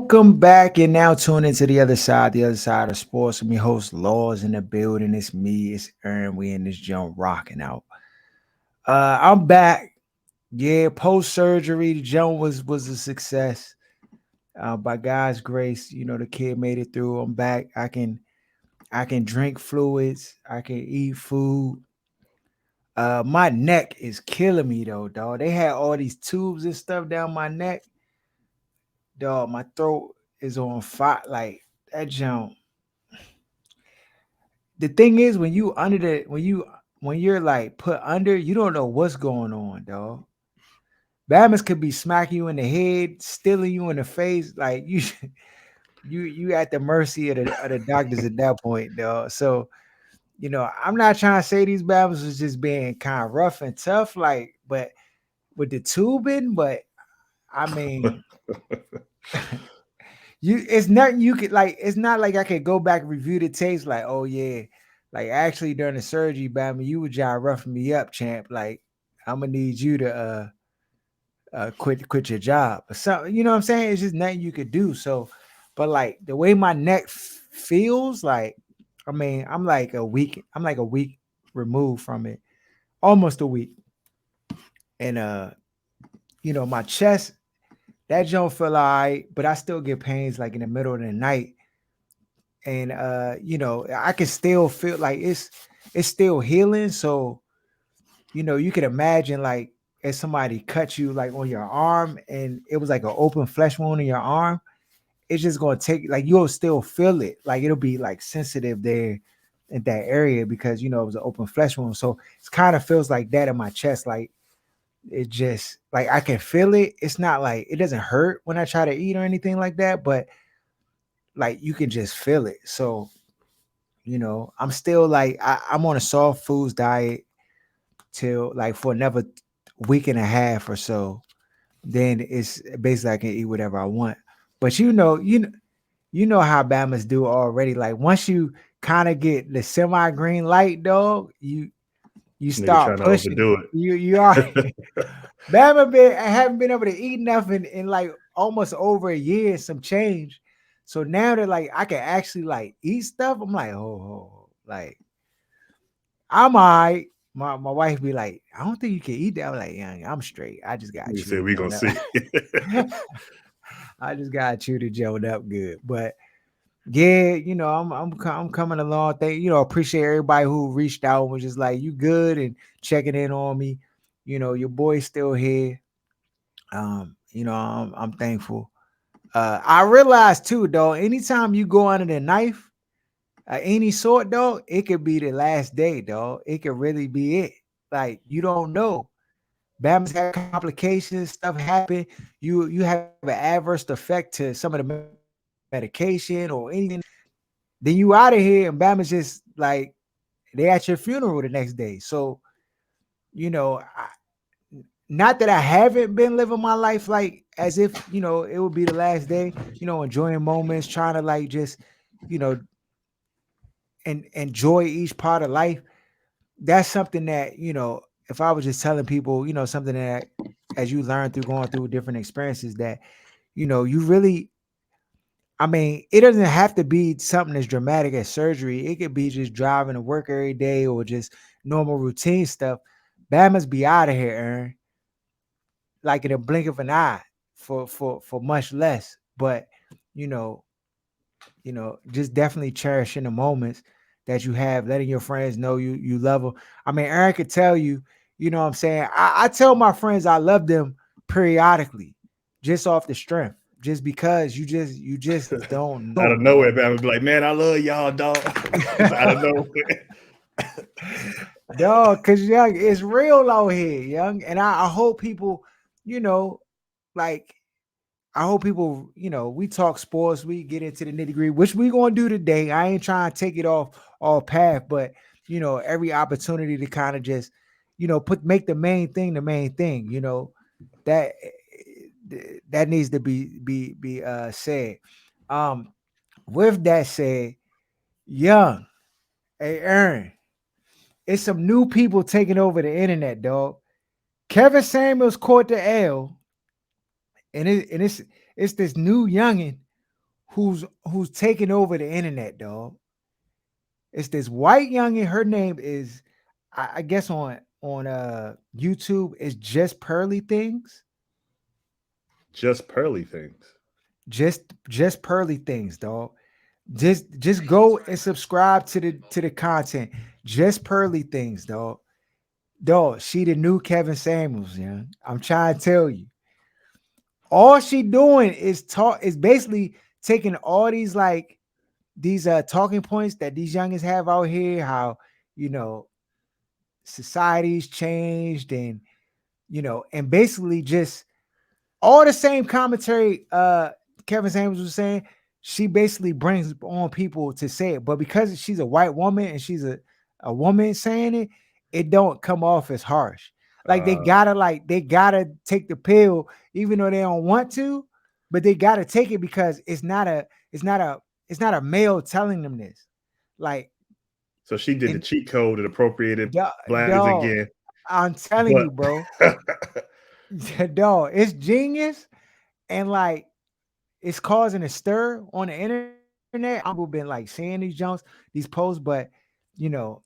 Welcome back. And now tune into the other side of sports. I'm your host, Laws in the building. It's me, it's Aaron. We in this jump rocking out. I'm back. Yeah, post surgery, the jump was a success. By God's grace, the kid made it through. I'm back. I can drink fluids. I can eat food. My neck is killing me though, dog. They had all these tubes and stuff down my neck. Dog, my throat is on fire. Like that jump. The thing is, when you're like put under, you don't know what's going on, dog. Batman could be smacking you in the head, stealing you in the face. Like you, you at the mercy of the doctors at that point, dog. So I'm not trying to say these Batmans was just being kind of rough and tough, like, but with the tubing, but I mean, it's nothing you could like. It's not like I could go back and review the tapes. Like, oh yeah, like actually during the surgery, Batman, you were trying roughing me up, champ. Like, I'm gonna need you to quit your job or something. You know what I'm saying? It's just nothing you could do. So, but like the way my neck feels, like, I mean, I'm like a week. I'm like a week removed from it, almost a week. And my chest, that joint feel all right, but I still get pains like in the middle of the night. And I can still feel like it's still healing. So, you can imagine like if somebody cut you like on your arm and it was like an open flesh wound in your arm, it's just gonna take like you'll still feel it. Like it'll be like sensitive there in that area because it was an open flesh wound. So it kind of feels like that in my chest. Like it just like I can feel it. It's not like it doesn't hurt when I try to eat or anything like that, but like you can just feel it. So, I'm still like I'm on a soft foods diet till like for another week and a half or so. Then it's basically I can eat whatever I want. But you know how Bama's do already. Like once you kind of get the semi green light, dog, you Nigga start trying to pushing. overdo You are it. Bama been I haven't been able to eat nothing in like almost over a year and some change. So now that like I can actually like eat stuff, I'm like, oh, like I'm all right. My wife be like, I don't think you can eat that. I'm like, yeah, I'm straight. I just got Nigga chewed said the we gonna joint see. up. I just got chewed the joint up good. But yeah, I'm coming along. Appreciate everybody who reached out and was just like, you good and checking in on me. Your boy's still here. I'm thankful. I realized too, though, anytime you go under the knife, any sort, though, it could be the last day, dog. It could really be it. Like you don't know. Bama's had complications, stuff happen. You have an adverse effect to some of the medication or anything. Then you out of here, and Bama's just like they at your funeral the next day. So you know, I, not that I haven't been living my life like as if it would be the last day. Enjoying moments, trying to like just you know and enjoy each part of life. That's something that if I was just telling people, something that as you learn through going through different experiences that you really, I mean, it doesn't have to be something as dramatic as surgery. It could be just driving to work every day or just normal routine stuff. Bad must be out of here, Aaron, like in a blink of an eye for much less. But you know, just definitely cherishing the moments that you have, letting your friends know you love them. I mean, Aaron could tell you, what I'm saying. I tell my friends I love them periodically, just off the strength, just because you just don't Out know, of dog. nowhere, man, would be like, man, I love y'all, dog. Just out of nowhere. Dog, cause young, it's real out here, young. And I hope people, you know, like I hope people, we talk sports, we get into the nitty-gritty, which we gonna do today. I ain't trying to take it off all path, but every opportunity to kind of just, make the main thing, that that needs to be said. Um, with that said, young, hey Aaron, it's some new people taking over the internet, dog. Kevin Samuels caught the L, and it's this new youngin. who's taking over the internet, dog. It's this white youngin. Her name is, I guess on YouTube is just Pearly Things. Just pearly things. Just Pearly Things, dog. Just go and subscribe to the content. Just Pearly Things, dog. Dog, she the new Kevin Samuels, yeah. I'm trying to tell you. All she doing is basically taking all these like these talking points that these youngins have out here, how you know society's changed and basically just all the same commentary Kevin Samuels was saying, she basically brings on people to say it. But because she's a white woman and she's a woman saying it, it don't come off as harsh. Like they gotta take the pill, even though they don't want to, but they gotta take it because it's not a male telling them this. Like so she did the and cheat code and appropriated blindness dog, again. I'm telling But you, bro. Dog, it's genius. And like it's causing a stir on the internet. I'm people been like seeing these jumps, these posts, but you know,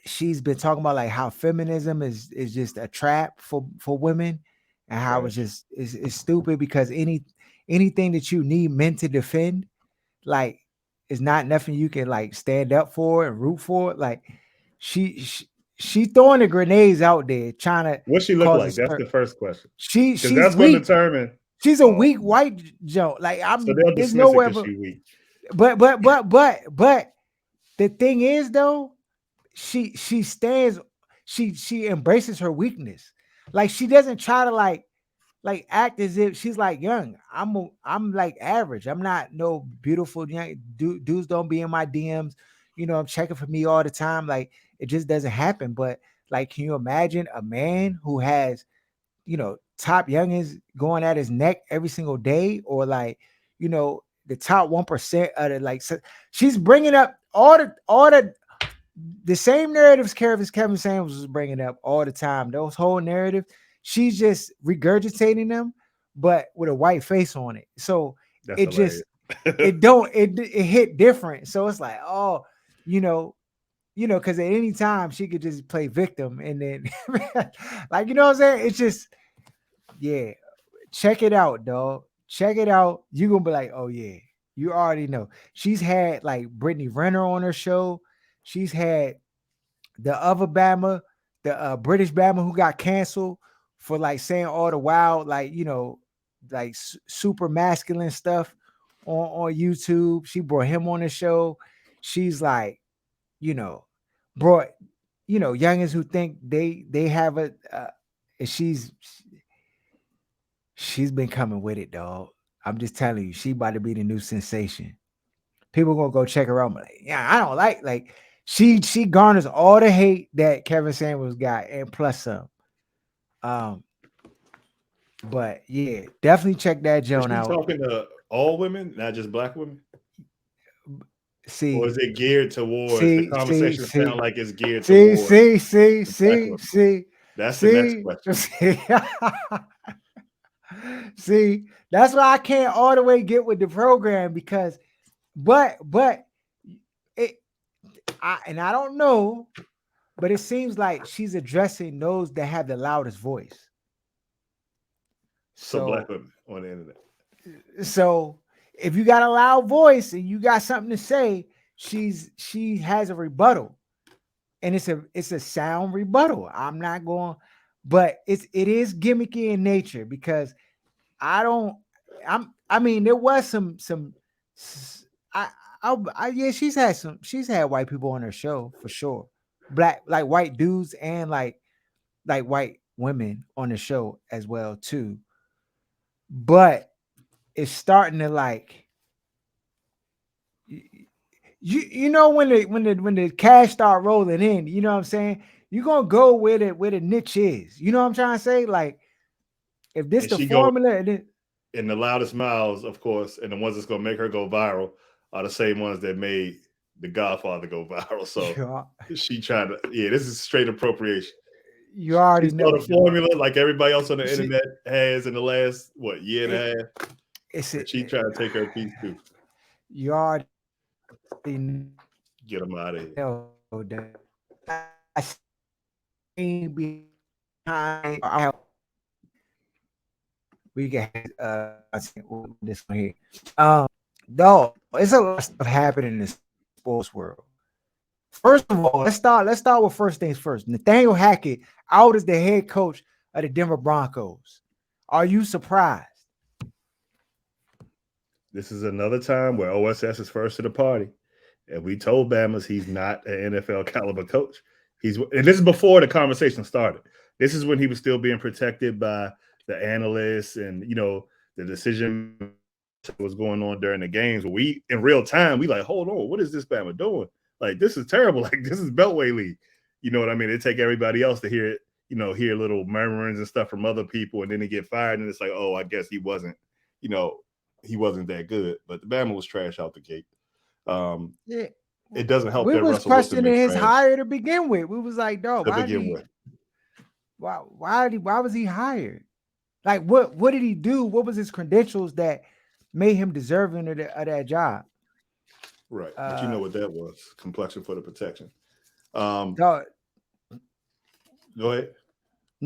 she's been talking about like how feminism is just a trap for women, and how it's trash. just is stupid because anything that you need men to defend, like, is not nothing you can like stand up for and root for. Like she she, she throwing the grenades out there trying to What she look cause a like? That's stir. the first question. She's Because that's going to weak. determine. She's a Oh, weak white joke. Like so I'm they'll there's dismiss it nowhere because she weak. but the thing is though, she stands, she embraces her weakness. Like she doesn't try to like act as if she's like young. I'm like average. I'm not no beautiful young dudes don't be in my DMs. I'm checking for me all the time. Like it just doesn't happen. But like, can you imagine a man who has top youngins going at his neck every single day, or like, the top 1% of the like, so she's bringing up all the same narratives Kevin Samuels was bringing up all the time. Those whole narratives, she's just regurgitating them, but with a white face on it. So That's it just hilarious. it hit different. So it's like, oh, you know, because at any time she could just play victim, and then like, what I'm saying? It's just, yeah, check it out, dog. Check it out. You're gonna be like, oh yeah, you already know. She's had like Brittany Renner on her show. She's had the other Bama, the British Bama who got canceled for like saying all the wild, like, like super masculine stuff on YouTube. She brought him on the show. She's like, you know, brought, youngins who think they have and she's been coming with it, dog. I'm just telling you, she about to be the new sensation. People gonna go check her out. Like, yeah, I don't like she garners all the hate that Kevin Samuels got and plus some. Um, but yeah, definitely check that Is Joan she out. talking to all women, not just black women? Or See, is it geared towards the see, see, conversation? see, Sound like it's geared see, towards see, see, the black see, women. see, That's the next see, question. see. See, that's why I can't all the way get with the program because, but it, I don't know, but it seems like she's addressing those that have the loudest voice. So black So, women on the internet. so if you got a loud voice and you got something to say, she has a rebuttal, and it's a sound rebuttal. I'm not going, but it is gimmicky in nature because I don't. I mean, there was some. I, yeah, she's had white people on her show for sure. Black, like white dudes and like white women on the show as well too. But it's starting to like, when the cash start rolling in, you know what I'm saying? You're gonna go where the niche is. You know what I'm trying to say? Like, if this And the she go formula, and then in the loudest mouths, of course, and the ones that's gonna make her go viral are the same ones that made The Godfather go viral. So you, she trying to, yeah, this is straight appropriation. you She already saw know, the dog. formula like everybody else on the She, internet has in the last year and it, a half, it's a, and she trying to take her piece too. You already Get him out of here. know that. I seen behind. We can have content with this one here. No, it's a lot of stuff happening in the sports world. First of all, let's start with first things first. Nathaniel Hackett out as the head coach of the Denver Broncos. Are you surprised? This is another time where OSS is first to the party. And we told Bama's he's not an NFL caliber coach. And this is before the conversation started. This is when he was still being protected by the analysts and the decision that was going on during the games. We in real time, we like, hold on, what is this Bama doing? Like, this is terrible. Like, this is Beltway League. You know what I mean? They take everybody else to hear it, hear little murmurings and stuff from other people, and then they get fired, and it's like, oh, I guess he wasn't that good. But the Bama was trash out the gate. Yeah. It doesn't help We that was Russell Wilson questioning been his trash hire to begin with. We was like, dog, to begin with. why was he hired? Like, what did he do? What was his credentials that made him deserving of that job? Right. But you know what that was. Complexion for the protection. Go Dog, ahead.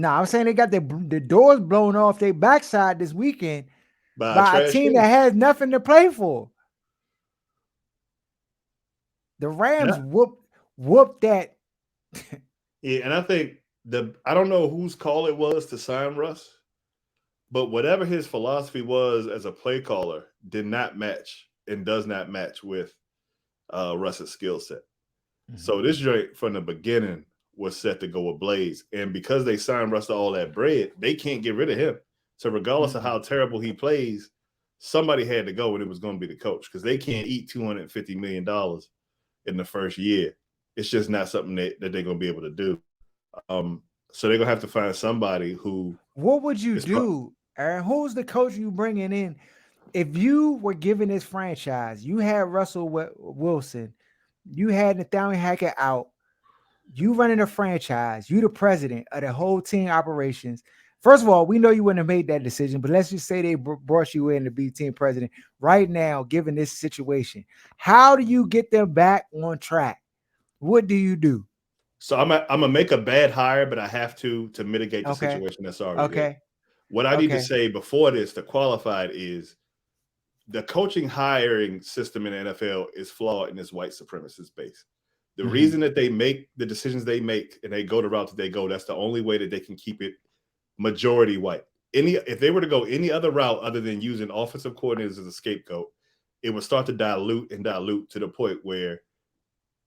I'm saying they got the doors blown off their backside this weekend By a by a trash team that team. has nothing to play for. The Yeah. Rams whooped that. Yeah, and I think I don't know whose call it was to sign Russ, but whatever his philosophy was as a play caller did not match and does not match with Russ's skill set. So this joint from the beginning was set to go ablaze. And because they signed Russ to all that bread, they can't get rid of him. So regardless of how terrible he plays, somebody had to go and it was going to be the coach because they can't eat $250 million in the first year. It's just not something that they're going to be able to do. So they're going to have to find somebody who. What would you do, Aaron? Who's the coach you bringing in? If you were given this franchise, you had Russell Wilson, you had Nathaniel Hackett out, you running a franchise, you the president of the whole team operations. First of all, we know you wouldn't have made that decision, but let's just say they brought you in to be team president right now, given this situation. How do you get them back on track? What do you do? So I'm gonna make a bad hire, but I have to mitigate the situation that's already there. What I need to say before this to qualify it is the coaching hiring system in the NFL is flawed in its white supremacist base. The reason that they make the decisions they make and they go the route that they go, that's the only way that they can keep it majority white. If they were to go any other route other than using offensive coordinators as a scapegoat, it would start to dilute to the point where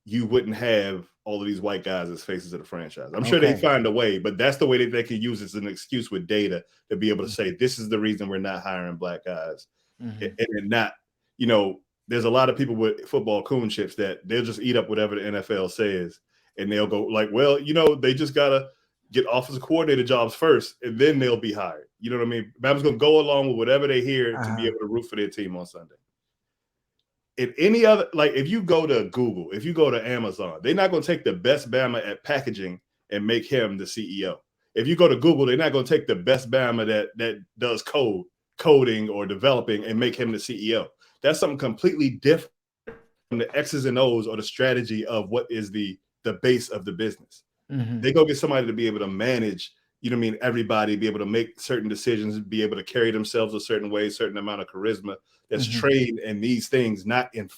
you wouldn't have all of these white guys as faces of the franchise. I'm sure they find a way, but that's the way that they can use it as an excuse with data to be able to say, this is the reason we're not hiring black guys. And not, there's a lot of people with football coonships that they'll just eat up whatever the NFL says. And they'll go like, well, they just got to get offensive coordinator jobs first, and then they'll be hired. You know what I mean? Bama's going to go along with whatever they hear to be able to root for their team on Sunday. In any other, like if you go to Google, if you go to Amazon, they're not going to take the best Bama at packaging and make him the CEO. If you go to Google, they're not going to take the best Bama that does coding or developing and make him the CEO. That's something completely different from the X's and O's or the strategy of what is the base of the business. They go get somebody to be able to manage, everybody, be able to make certain decisions, be able to carry themselves a certain way, certain amount of charisma that's trained in these things, not in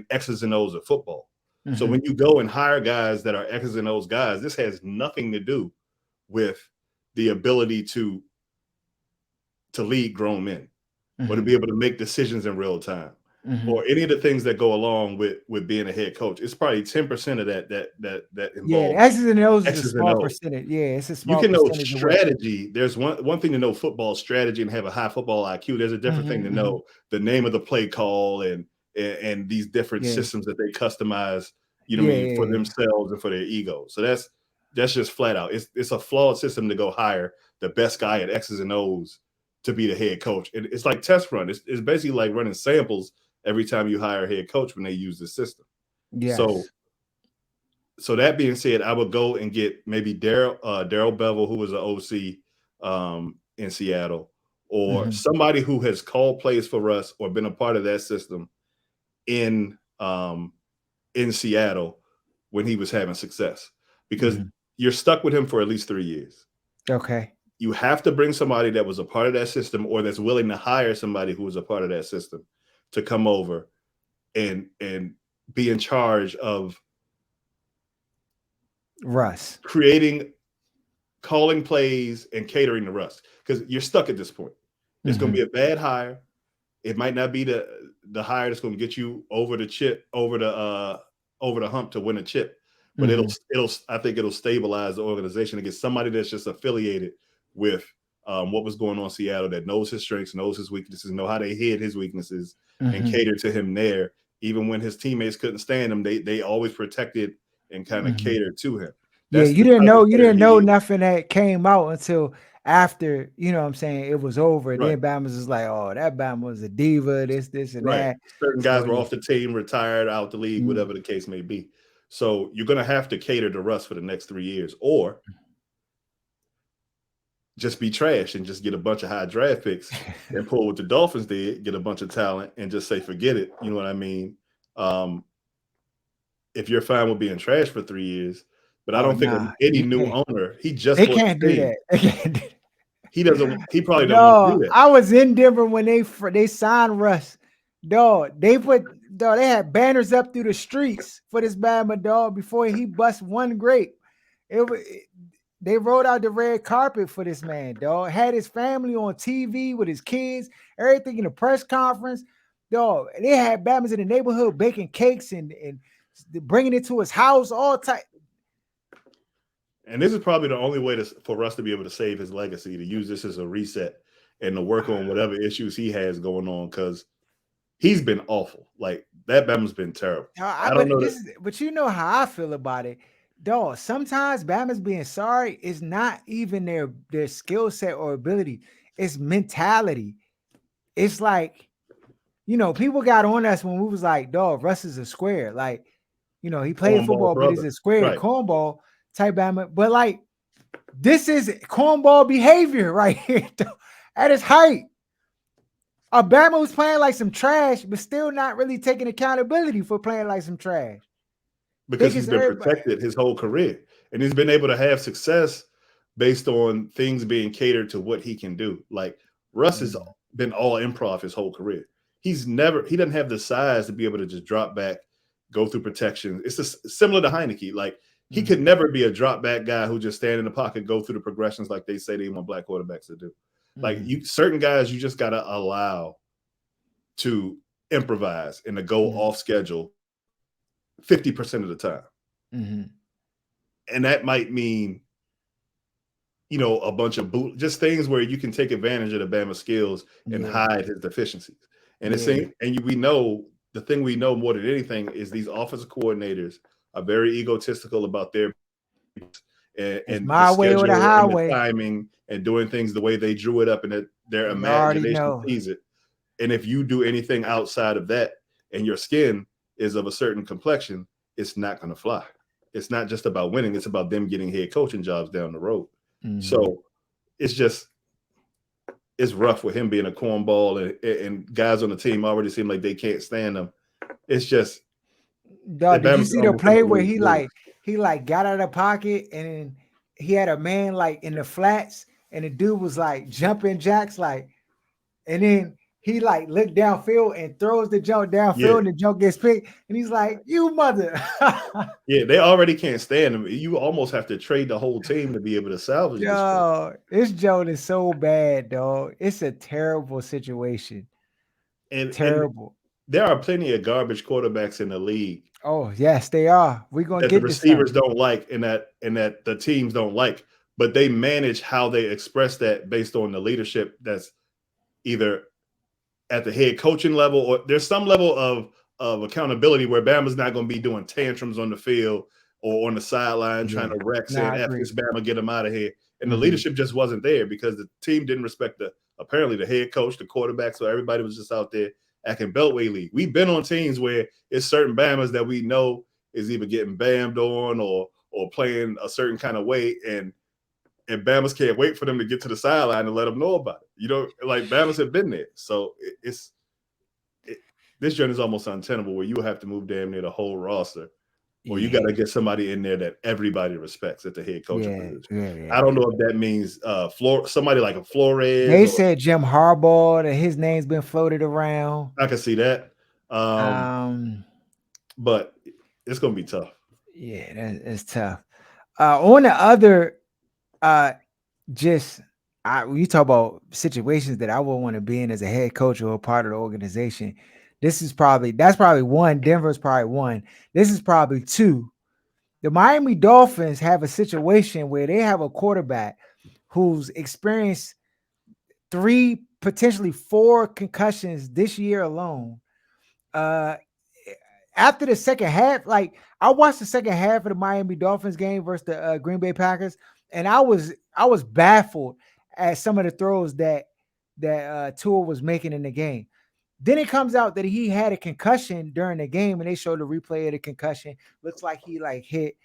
X's and O's of football. So when you go and hire guys that are X's and O's guys, this has nothing to do with the ability to lead grown men or to be able to make decisions in real time or any of the things that go along with being a head coach. It's probably 10% of that involves. Yeah, the X's and O's is a small percentage. Yeah, it's a small percentage. You can know strategy. There's one thing to know football strategy and have a high football IQ. There's a different thing to know the name of the play call and these different systems that they customize, for themselves and for their ego. So that's just flat out. It's a flawed system to go hire the best guy at X's and O's to be the head coach. It's like test run. It's basically like running samples every time you hire a head coach when they use the system. Yes. So that being said, I would go and get maybe Daryl Bevel, who was an OC in Seattle, or somebody who has called plays for us or been a part of that system in Seattle when he was having success, because you're stuck with him for at least 3 years. Okay. You have to bring somebody that was a part of that system, or that's willing to hire somebody who was a part of that system to come over and be in charge of Russ creating, calling plays, and catering to Russ, because you're stuck at this point. It's going to be a bad hire. It might not be the hire that's going to get you over the hump to win a chip, but I think it'll stabilize the organization and get somebody that's just affiliated with what was going on in Seattle, that knows his strengths, knows his weaknesses, know how they hid his weaknesses, and cater to him there. Even when his teammates couldn't stand him, they always protected and kind of catered to him. Yeah, That's you the didn't type know of player he is. nothing that came out until after, you know what I'm saying, it was over. Right. Then Bama's just like, oh, that Bama was a diva, this and Right. that. Certain So guys were off the team, retired, out the league, whatever the case may be. So you're going to have to cater to Russ for the next 3 years, or just be trash and just get a bunch of high draft picks and pull what the Dolphins did, get a bunch of talent and just say, forget it. You know what I mean? If you're fine with being trash for 3 years, but I don't think any new owner, he just bought can't the do team. that. They can't do that. He probably don't want to do that. I was in Denver when they signed Russ. Dog, they had banners up through the streets for this Bama dog before he bust one grape. They rolled out the red carpet for this man, dog. Had his family on TV with his kids, everything in the press conference. Dog, they had Bama's in the neighborhood baking cakes and bringing it to his house, all type. And this is probably the only way for us to be able to save his legacy, to use this as a reset and to work on whatever issues he has going on, because he's been awful. Like, that Bama's been terrible. I don't know. But you know how I feel about it. Dog, sometimes Bama's being sorry is not even their skill set or ability. It's mentality. It's like, people got on us when we was like, dog, Russ is a square. Like, he played football, but he's a square cornball type Bama. But like, this is cornball behavior right here at its height. Bama was playing like some trash, but still not really taking accountability for playing like some trash. Because he's been protected his whole career, and he's been able to have success based on things being catered to what he can do. Like, Russ has been all improv his whole career. He doesn't have the size to be able to just drop back, go through protection. It's just similar to Heineke. Like, he could never be a drop back guy who just stand in the pocket, go through the progressions like they say they want black quarterbacks to do. Like, certain guys, you just got to allow to improvise and to go off schedule 50% of the time. And that might mean, a bunch of just things where you can take advantage of the Bama skills and hide his deficiencies. And we know, the thing we know more than anything is these offensive coordinators are very egotistical about their and my the way or the highway, and the timing, and doing things the way they drew it up and that their imagination sees it. And if you do anything outside of that and your skin is of a certain complexion, it's not going to fly. It's not just about winning. It's about them getting head coaching jobs down the road. So it's rough with him being a cornball, and guys on the team already seem like they can't stand him. It's just, dog, did you see the play where he got out of the pocket and then he had a man like in the flats and the dude was like jumping jacks, like, and then he like looked downfield and throws the jump downfield and the jump gets picked. And he's like, you mother. Yeah, they already can't stand him. You almost have to trade the whole team to be able to salvage this joke is so bad, dog. It's a terrible situation. Terrible. And there are plenty of garbage quarterbacks in the league. Oh, yes, they are. We're going to get the receivers don't like, and that the teams don't like, but they manage how they express that based on the leadership that's either at the head coaching level, or there's some level of accountability where Bama's not going to be doing tantrums on the field or on the sideline trying to wreck, saying, F this Bama, get him out of here. And the leadership just wasn't there because the team didn't respect apparently the head coach, the quarterback, so everybody was just out there acting Beltway League. We've been on teams where it's certain Bamas that we know is either getting bammed on or playing a certain kind of way, and Bamas can't wait for them to get to the sideline and let them know about it. Like, Bamas have been there. So this journey is almost untenable where you have to move damn near the whole roster, or you got Yeah, to get somebody in there that everybody respects at the head coaching yeah, position. yeah, yeah, I don't yeah. know if that means somebody like a Flores, They or said Jim Harbaugh that his name's been floated around. I can see that. Um, But it's gonna be tough. yeah, that's tough. On the other, uh, just you talk about situations that I would want to be in as a head coach or a part of the organization. That's probably one. Denver's probably one. This is probably two. The Miami Dolphins have a situation where they have a quarterback who's experienced 3, potentially 4 concussions this year alone. Uh, After the second half, like I watched the second half of the Miami Dolphins game versus the Green Bay Packers, and I was baffled at some of the throws that Tua was making in the game. Then it comes out that he had a concussion during the game, and they showed the replay of the concussion. Looks like he like hit,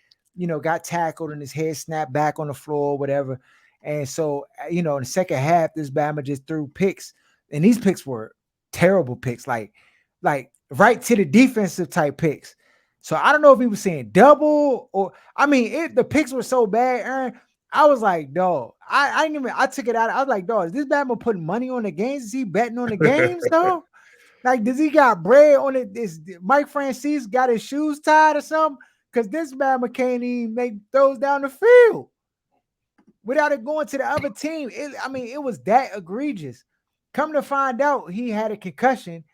got tackled and his head snapped back on the floor, whatever. And so, in the second half, this Bama just threw picks, and these picks were terrible picks, like right to the defensive type picks. So I don't know if he was saying double or the picks were so bad, Aaron. I was like, dog, I didn't even I took it out. I was like, dog, is this Bama putting money on the games? Is he betting on the games, dog? Like, does he got bread on it? Is Mike Francis got his shoes tied or something? Because this Bama can't even make throws down the field without it going to the other team. It was that egregious. Come to find out, he had a concussion.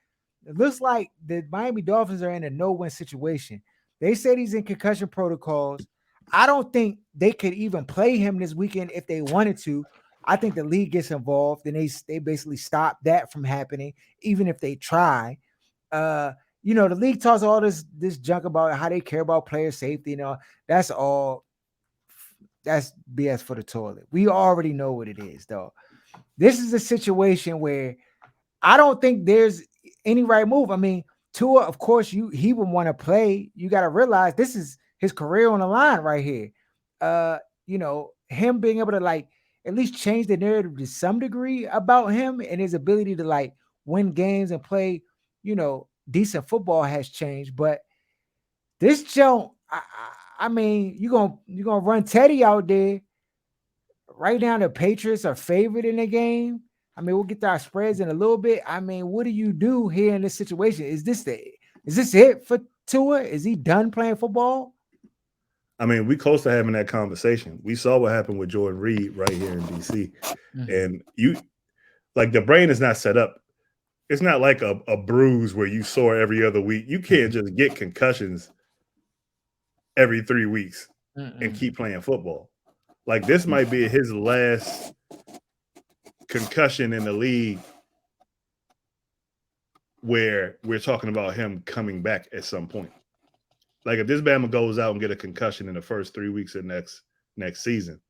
It looks like the Miami Dolphins are in a no-win situation. They said he's in concussion protocols. I don't think they could even play him this weekend if they wanted to. I think the league gets involved and they basically stop that from happening, even if they try. The league talks all this junk about how they care about player safety. That's all. That's BS for the toilet. We already know what it is, though. This is a situation where I don't think there's any right move. Tua, of course, he would want to play. You got to realize this is his career on the line right here. Him being able to like at least change the narrative to some degree about him and his ability to like win games and play, decent football has changed. But this jump, you're gonna run Teddy out there. Right now, the Patriots are favored in the game. We'll get to our spreads in a little bit. What do you do here in this situation? Is this it for Tua? Is he done playing football? We close to having that conversation. We saw what happened with Jordan Reed right here in DC. Mm-hmm. And the brain is not set up. It's not like a bruise where you sore every other week. You can't just get concussions every 3 weeks and keep playing football. Like, this might be his last concussion in the league where we're talking about him coming back at some point. Like, if this Bama goes out and get a concussion in the first 3 weeks of next season,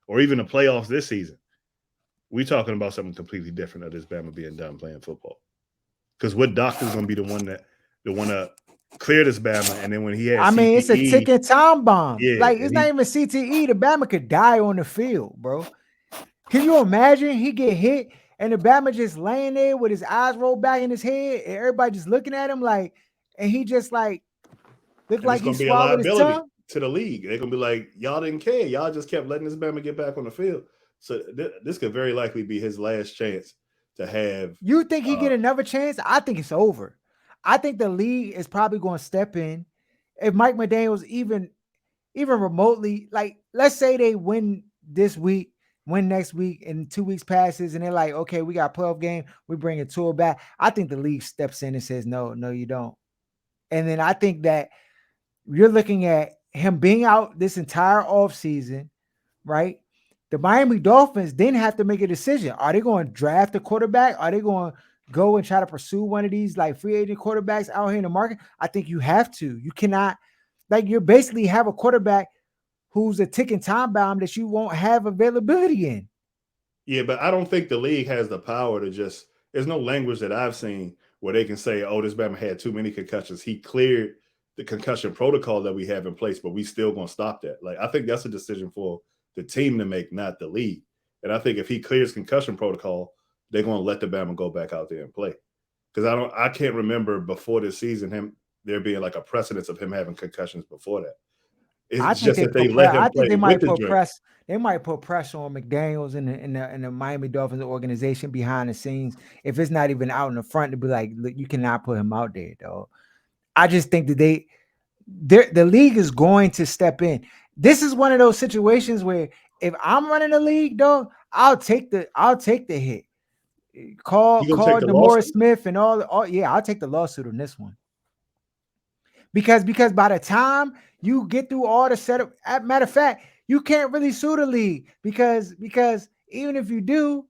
or even the playoffs this season, we're talking about something completely different of this Bama being done playing football. Because what doctor's going to be the one to clear this Bama, and then when he has CTE, it's a ticking time bomb. Yeah, it's not even CTE. The Bama could die on the field, bro. Can you imagine he get hit and the Bama just laying there with his eyes rolled back in his head and everybody just looking at him like, and he just like looked like he swallowed his tongue? To the league. They're going to be like, y'all didn't care. Y'all just kept letting this Bama get back on the field. So this could very likely be his last chance to have. You think he get another chance? I think it's over. I think the league is probably going to step in. If Mike McDaniels even remotely, like, let's say they win this week, win next week, and 2 weeks passes, and they're like, okay, we got a 12 game, we bring a Tua back. I think the league steps in and says, no, you don't. And then I think that you're looking at him being out this entire offseason, right? The Miami Dolphins then have to make a decision. Are they going to draft a quarterback? Are they going to go and try to pursue one of these like free agent quarterbacks out here in the market? I think you have to. You cannot, like, you basically have a quarterback who's a ticking time bomb that you won't have availability in. Yeah, but I don't think the league has the power to just, there's no language that I've seen where they can say, oh, this Bama had too many concussions. He cleared the concussion protocol that we have in place, but we still going to stop that. Like, I think that's a decision for the team to make, not the league. And I think if he clears concussion protocol, they're going to let the Bama go back out there and play. because I can't remember before this season there being like a precedence of him having concussions before that. It's just that they let him play with the joint. They might put pressure on McDaniels in the Miami Dolphins organization behind the scenes. If it's not even out in the front, to be like, look, you cannot put him out there, though. I just think that the league is going to step in. This is one of those situations where if I'm running the league, though, I'll take the hit. Call DeMaurice Smith and all. Yeah, I'll take the lawsuit on this one. Because by the time you get through all the setup, matter of fact, you can't really sue the league because even if you do,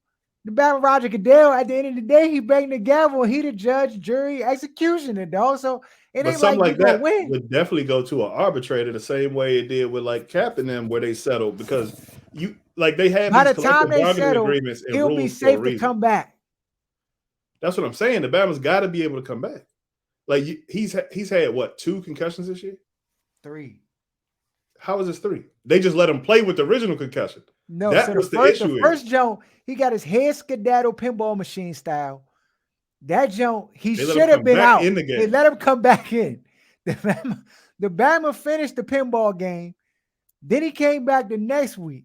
the Bama Roger Goodell, at the end of the day, he banged the gavel. He the judge, jury, executioner, dog. So it ain't something like that win. would definitely go to an arbitrator the same way it did with like Captain them, where they settled, because they have by these the time they bargaining settle, agreements and he'll rules be safe for a to come back. That's what I'm saying. The Bama's got to be able to come back. Like he's had what, 2 concussions this year? 3. How is this 3? They just let him play with the original concussion. No, that so was the issue. The first jump, he got his head skedaddle pinball machine style. That jump, he should have been out. In the game. They let him come back in. The Bama finished the pinball game. Then he came back the next week.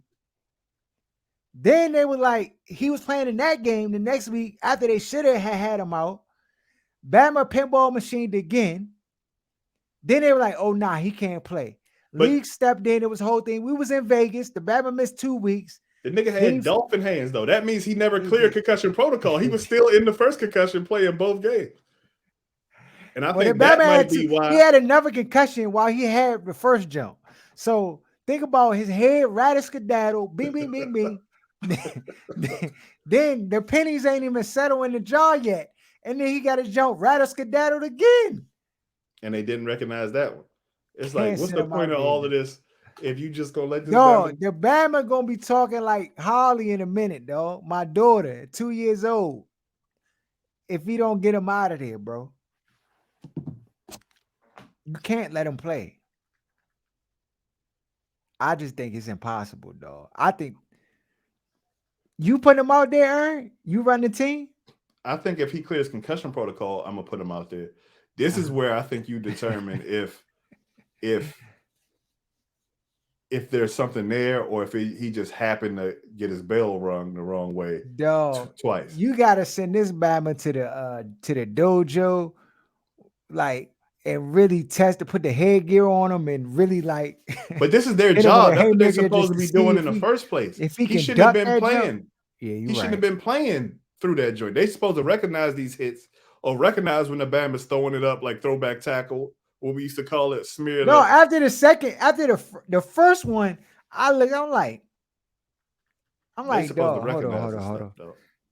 Then they were like, he was playing in that game the next week after they should have had him out. Bama pinball machined again. Then they were like, oh, nah, he can't play. League stepped in. It was the whole thing. We was in Vegas. The Bama missed 2 weeks. The nigga had dolphin hands, though. That means he never cleared concussion protocol. He was still in the first concussion playing both games. And I think that might be why. He had another concussion while he had the first jump. So think about his head, rattle skedaddle, bing, bing, bing, bing. Then the pennies ain't even settled in the jar yet. And then he got his jump, rattle skedaddled again. And they didn't recognize that one. It's like, what's the point of all of this if you just gonna let this the Bama gonna be talking like Holly in a minute, dog. My daughter, 2 years old. If he don't get him out of there, bro. You can't let him play. I just think it's impossible, dog. I think you put him out there, Aaron? You run the team? I think if he clears concussion protocol, I'm gonna put him out there. This is where I think you determine if there's something there, or if he just happened to get his bell rung the wrong way. Dog, twice. You gotta send this Bama to the dojo, like, and really put the headgear on him and really like. But this is their job. That's what they're supposed to be doing in the first place. If he shouldn't have been playing. He shouldn't have been playing through that joint. They're supposed to recognize these hits, or recognize when the Bama's throwing it up like throwback tackle, what we used to call it, smeared up. After the first one, I'm like, dog, hold on.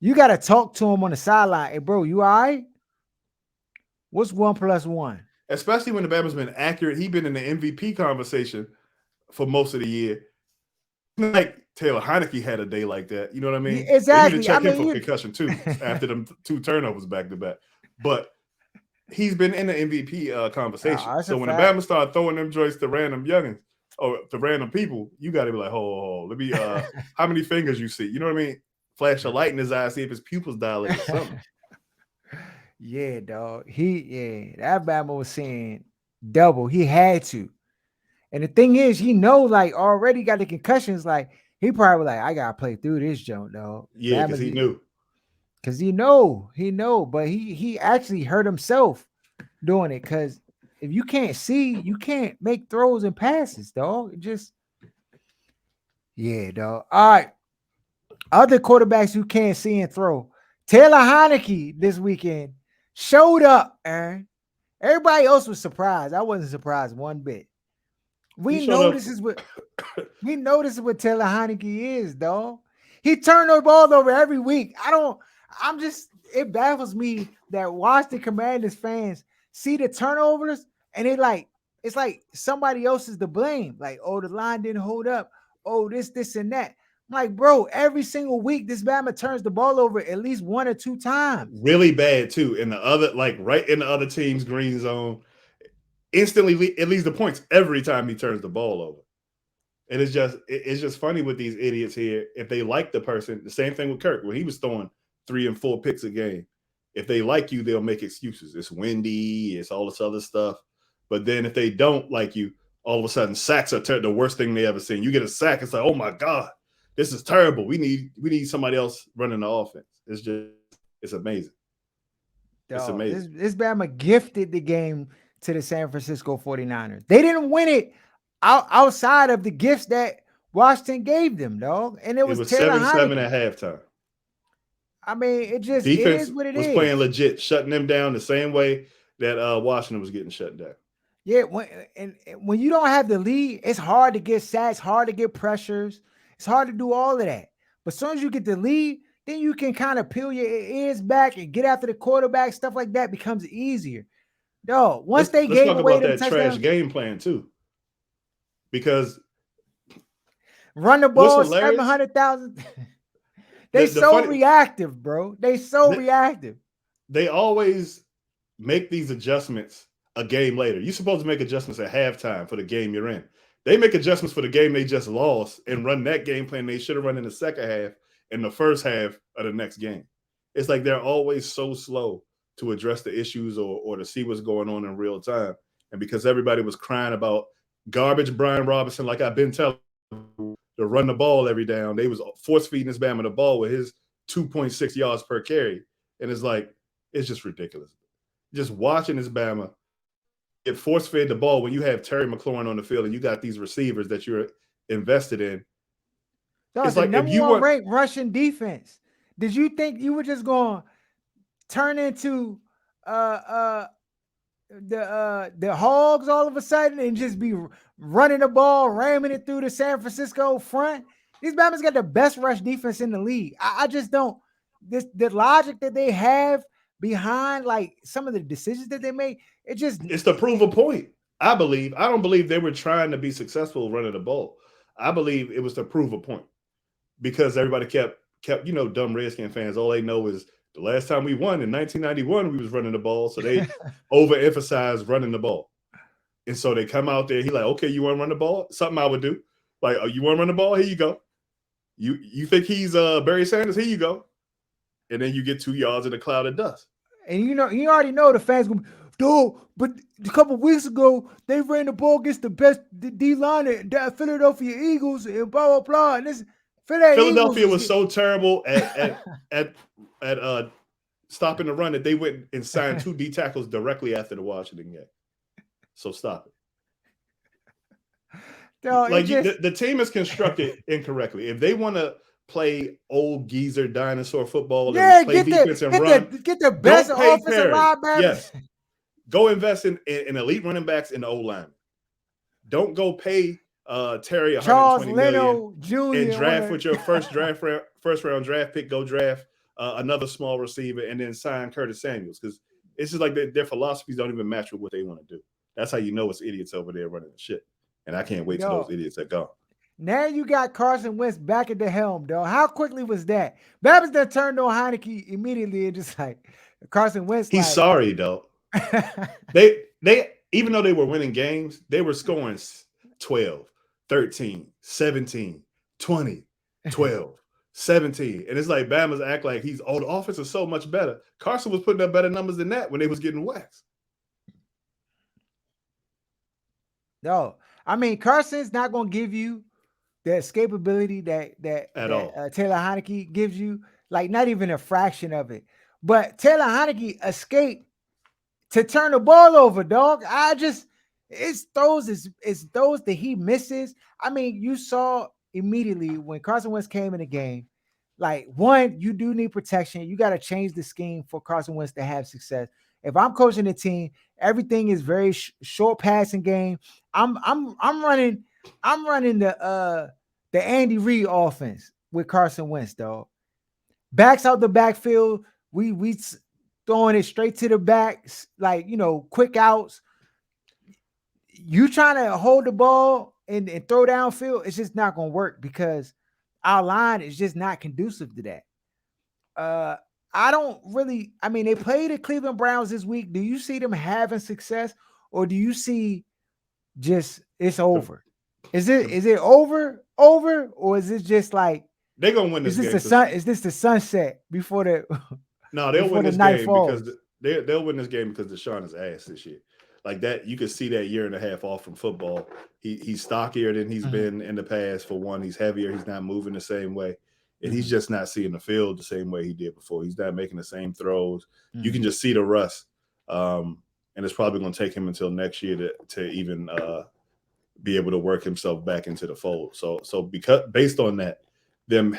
You got to talk to him on the sideline. Hey, bro, you all right? What's 1 + 1? Especially when the Bama's been accurate. He's been in the MVP conversation for most of the year. Like Taylor Heineke had a day like that. You know what I mean? Exactly. They need to check him for concussion too after them 2 turnovers back to back. But he's been in the MVP conversation. So when the Bama start throwing them joints to random youngins or to random people, you got to be like, hold, let me, how many fingers you see? You know what I mean? Flash a light in his eye, see if his pupils dilate or something. Yeah, dog. That Bama was saying double. He had to. And the thing is, like, already got the concussions. Like, he probably like, I gotta play through this jump, dog. Yeah, because he knew. Because he know, but he actually hurt himself doing it. Because if you can't see, you can't make throws and passes, dog. It just, dog. All right. Other quarterbacks who can't see and throw. Taylor Heineke this weekend showed up, Aaron. Everybody else was surprised. I wasn't surprised one bit. We know this is what Taylor Heineke is, dog. He turned the ball over every week. It baffles me that Washington Commanders fans see the turnovers and it's like somebody else is to blame. Like, oh, the line didn't hold up. Oh, this, and that. I'm like, bro, every single week this Bama turns the ball over at least 1 or 2 times. Really bad too. In the other, like right in the other team's green zone. Instantly it leads the points every time he turns the ball over. And it's just funny with these idiots here. If they like the person, the same thing with Kirk when he was throwing 3 and 4 picks a game. if they like you, they'll make excuses. It's windy, it's all this other stuff. But then if they don't like you, all of a sudden sacks are the worst thing they ever seen. You get a sack, it's like, oh my God, this is terrible. We need somebody else running the offense. It's amazing. It's amazing. This Bama gifted the game to the San Francisco 49ers. They didn't win it outside of the gifts that Washington gave them, dog. And it was Taylor 7-7 Heinicke. at halftime. I mean, defense it is what it was playing legit, shutting them down the same way that Washington was getting shut down. Yeah, when you don't have the lead, it's hard to get sacks, hard to get pressures. It's hard to do all of that. But as soon as you get the lead, then you can kind of peel your ears back and get after the quarterback. Stuff like that becomes easier. No, once they gave away them touchdowns, trash game plan too, because run the ball 700,000. They reactive, bro. They reactive. They always make these adjustments a game later. You're supposed to make adjustments at halftime for the game you're in. They make adjustments for the game they just lost and run that game plan they should have run in the second half in the first half of the next game. It's like they're always so slow to address the issues or to see what's going on in real time. And because everybody was crying about garbage Brian Robinson, like I've been telling you, to run the ball every down, they was force-feeding this Bama the ball with his 2.6 yards per carry. And it's like, it's just ridiculous. Just watching this Bama get force-fed the ball when you have Terry McLaurin on the field and you got these receivers that you're invested in. It's like if you were ranked Russian defense, did you think you were just going to turn into the Hogs all of a sudden and just be running the ball, ramming it through the San Francisco front? These Bama's got the best rush defense in the league. I just don't. The logic that they have behind like some of the decisions that they make, it's to prove a point. I don't believe they were trying to be successful running the ball. I believe it was to prove a point because everybody kept dumb Redskin fans. All they know is the last time we won in 1991, we was running the ball. So they overemphasized running the ball. And so they come out there. He like, okay, you want to run the ball? Something I would do. Like, oh, you want to run the ball? Here you go. You think he's Barry Sanders? Here you go. And then you get 2 yards in a cloud of dust. And you already know the fans going, dude, but a couple of weeks ago, they ran the ball against the best D-line at Philadelphia Eagles and blah, blah, blah. And this Philadelphia was so terrible at stopping the run that they went and signed 2 D tackles directly after the Washington game. So stop it. No, the team is constructed incorrectly. If they want to play old geezer dinosaur football and play defense and run, get the best offensive linebackers. Yes, go invest in elite running backs in the O-line. Don't go pay Terry $120 million Jr. and draft with your first round draft pick. Go draft another small receiver and then sign Curtis Samuels because it's just like their philosophies don't even match with what they want to do. That's how you know it's idiots over there running the shit. And I can't wait till those idiots are gone. Now you got Carson Wentz back at the helm, though. How quickly was that? Babbitt done turned on Heinicke immediately and just like Carson Wentz. He's sorry, though. they even though they were winning games, they were scoring 12, 13, 17, 20, 12, 17. And it's like Bama's act like the offense is so much better. Carson was putting up better numbers than that when they was getting waxed. No, I mean Carson's not going to give you the escapability that Taylor Heinicke gives you, like not even a fraction of it. But Taylor Heinicke escaped to turn the ball over, dog. It's those that he misses. I mean, you saw immediately when Carson Wentz came in the game, like one, you do need protection. You got to change the scheme for Carson Wentz to have success. If I'm coaching the team, everything is very short passing game. I'm running the Andy Reid offense with Carson Wentz, dog. Backs out the backfield, we throwing it straight to the back, like quick outs. You trying to hold the ball and throw downfield, it's just not gonna work because our line is just not conducive to that. They played the Cleveland Browns this week. Do you see them having success, or do you see just it's over? Is it over, or is it just like they're gonna win this game? Is this the sunset before the No, they'll before win the this night game because falls. they'll win this game because Deshaun is ass this year. Like that, you could see that year and a half off from football. He's stockier than he's been in the past. For one, he's heavier. He's not moving the same way, and he's just not seeing the field the same way he did before. He's not making the same throws. You can just see the rust, and it's probably going to take him until next year to even be able to work himself back into the fold. So because based on that, them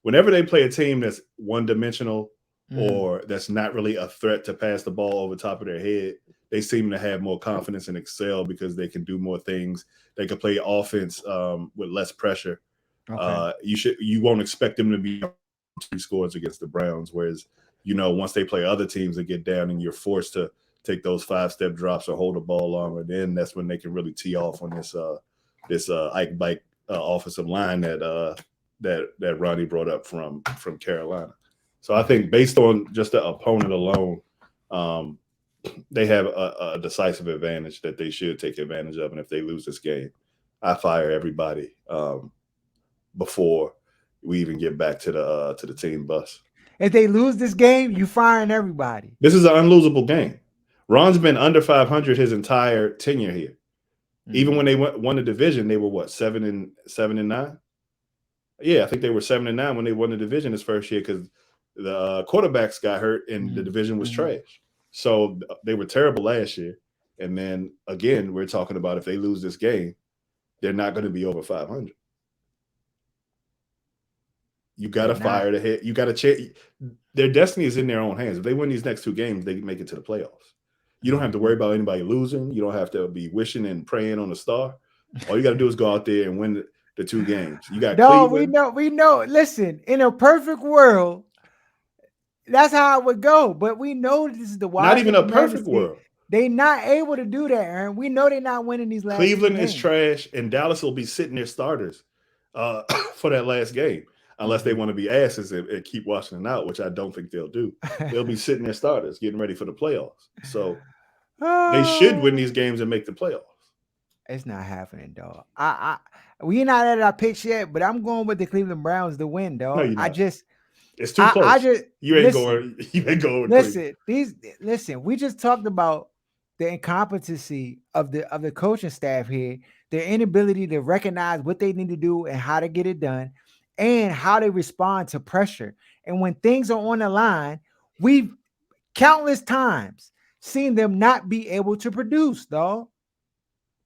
whenever they play a team that's one dimensional or that's not really a threat to pass the ball over top of their head, they seem to have more confidence and excel because they can do more things. They can play offense with less pressure. Okay. You won't expect them to be 3 scores against the Browns, whereas once they play other teams and get down and you're forced to take those 5-step drops or hold the ball longer, then that's when they can really tee off on this Ike Bike offensive line that Ronnie brought up from Carolina. So I think based on just the opponent alone, they have a decisive advantage that they should take advantage of. And if they lose this game, I fire everybody before we even get back to the team bus. If they lose this game, you firing everybody. This is an unlosable game. Ron's been under 500 his entire tenure here. Even when they won the division, they were what, 7-9? Yeah, I think they were 7-9 when they won the division his first year because the quarterbacks got hurt and the division was trash. So they were terrible last year. And then again, we're talking about if they lose this game, they're not going to be over 500. You got to fire the head. You got to check. Their destiny is in their own hands. If they win these next 2 games, they can make it to the playoffs. You don't have to worry about anybody losing. You don't have to be wishing and praying on a star. All you got to do is go out there and win the 2 games. You got Cleveland. We know. Listen, in a perfect world, that's how it would go. But we know this is the Not even a perfect world. They're not able to do that, Aaron. We know they're not winning these last Cleveland 2 games. is trash, and Dallas will be sitting their starters for that last game. Unless they want to be asses and keep Washington out, which I don't think they'll do. They'll be sitting their starters, getting ready for the playoffs. So they should win these games and make the playoffs. It's not happening, dog. We're not at our picks yet, but I'm going with the Cleveland Browns to win, dog. No, you're not. It's too close. You ain't going with listen, we just talked about the incompetency of the coaching staff here, their inability to recognize what they need to do and how to get it done, and how they respond to pressure. And when things are on the line, we've countless times seen them not be able to produce, dog.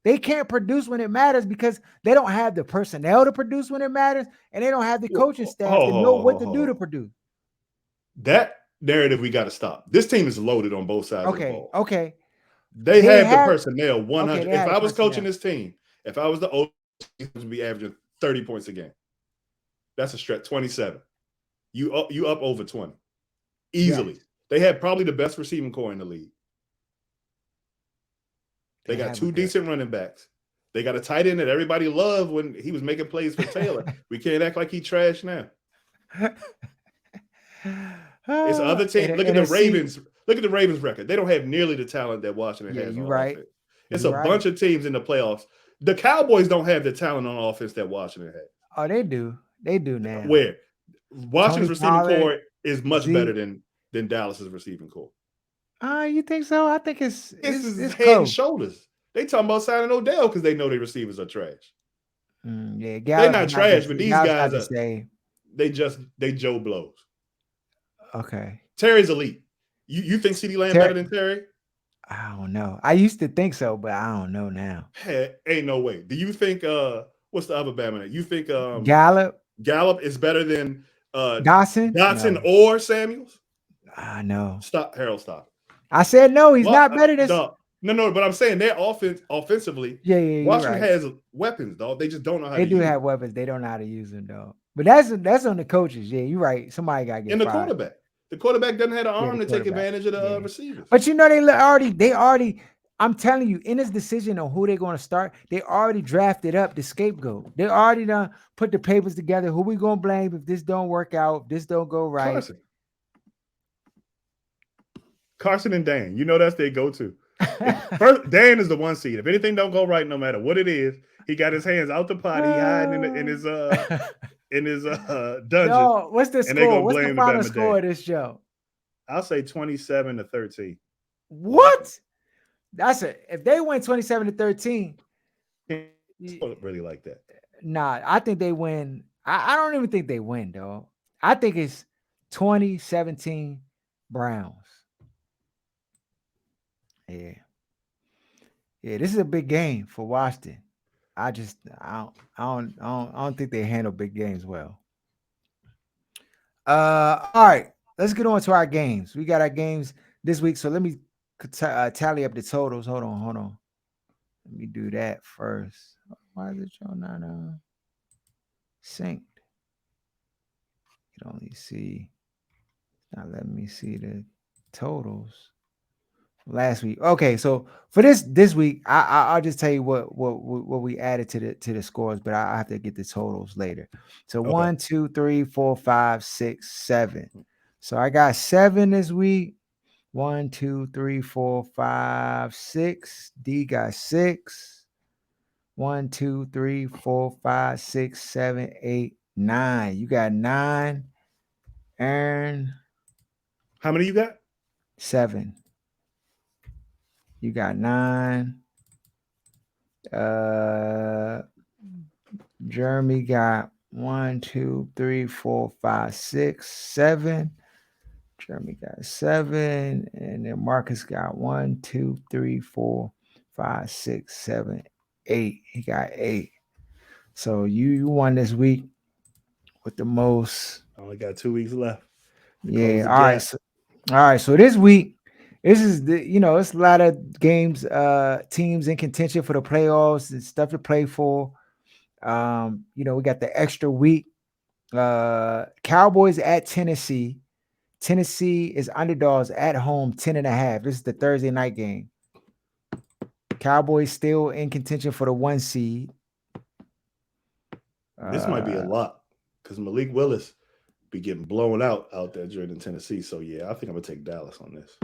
They can't produce when it matters because they don't have the personnel to produce when it matters, and they don't have the coaching staff to know what to do to produce. That narrative we got to stop. This team is loaded on both sides of the ball. Okay. They have the personnel 100. Okay, if I was coaching this team, if I was the OG, it would be averaging 30 points a game. That's a stretch. 27. You up over 20 easily. Yes. They have probably the best receiving core in the league. They got 2 decent running backs. They got a tight end that everybody loved when he was making plays for Taylor. We can't act like he trash now. It's other teams. Look at the Ravens. Look at the Ravens record. They don't have nearly the talent that Washington has on offense. It's a bunch of teams in the playoffs. The Cowboys don't have the talent on offense that Washington has. Oh, they do. They do now. Where? Washington's receiving core is much better than Dallas's receiving core. You think so? I think it's head and shoulders. They talking about signing Odell because they know their receivers are trash. Yeah, they're not trash, but these guys are. They Joe Blows. Okay. Terry's elite. You think CeeDee Lamb better than Terry? I don't know. I used to think so, but I don't know now. Hey, ain't no way. Do you think what's the other Bama name? You think Gallup is better than Dotson or Samuels? I know. Harold, stop. I said no, he's not better than No, but I'm saying their offensively. Yeah, Washington has weapons, dog. They just don't know how to use them. They do have weapons. They don't know how to use them, dog. But that's on the coaches. Yeah, you're right. Somebody got to get fired. Quarterback. The quarterback doesn't have the arm to take advantage of the receivers. But they already. I'm telling you, in this decision on who they're going to start, they already drafted up the scapegoat. They already done put the papers together. Who we going to blame if this don't work out? If this don't go right? Carson and Dan. You know that's their go-to. First, Dan is the 1 seed. If anything don't go right, no matter what it is, he got his hands out the pot. He hiding in his dungeon. Yo, what's the score? What's the final score of this show? I'll say 27-13. What? That's if they win 27-13. Really like that. Nah, I think they win. I don't even think they win, though. I think it's 2017 Browns. Yeah. Yeah, this is a big game for Washington. I don't think they handle big games well. All right, let's get on to our games. We got our games this week, so let me tally up the totals. Hold on. Let me do that first. Why is it showing not synced? You can only see. Now let me see the totals last week. Okay, so for this week, I'll just tell you what we added to the scores, but I have to get the totals later. So Okay. 1, 2, 3, 4, 5, 6, 7. So I got 7 this week. 1, 2, 3, 4, 5, 6. D got 6. 1, 2, 3, 4, 5, 6, 7, 8, 9. You got 9. Aaron. How many you got? 7. You got 9. Jeremy got 1, 2, 3, 4, 5, 6, 7. Jeremy got 7. And then Marcus got 1, 2, 3, 4, 5, 6, 7, 8. He got 8. So you won this week with the most. I only got 2 weeks left. Yeah. All right. So this week, this is it's a lot of games, teams in contention for the playoffs and stuff to play for. We got the extra week. Cowboys at Tennessee. Tennessee is underdogs at home, 10.5. This is the Thursday night game. Cowboys still in contention for the 1 seed. This might be a lot because Malik Willis be getting blown out there during Tennessee. So yeah, I think I'm gonna take Dallas on this.